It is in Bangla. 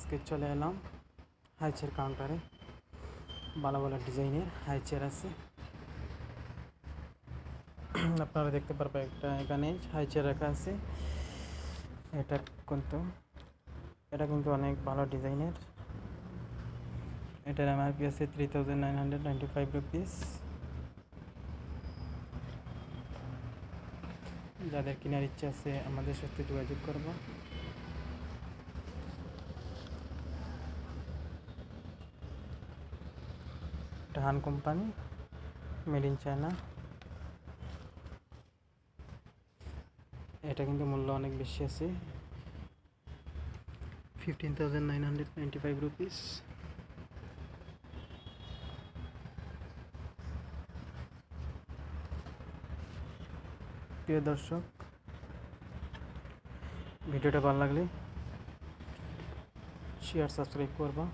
আজকে চলে এলাম হাই চেয়ার কাউন্টারে। ভালো ভালো ডিজাইনের হাই চেয়ার আছে। আপনারা দেখতে পারবেন একটা এখানে হাই চেয়ার রাখা আছে। এটা কিন্তু অনেক ভালো ডিজাইনের। এটার এমআরপি আছে 3995 রুপিস। যাদের কেনার ইচ্ছা আছে আমাদের সাথে যোগাযোগ করব। এটা হান কোম্পানি, মেড ইন চায়না। এটা কিন্তু মূল্য অনেক বেশি আছে, 15,995 রুপিস। প্রিয় দর্শক, ভিডিওটা ভালো লাগলে শেয়ার সাবস্ক্রাইব করবা।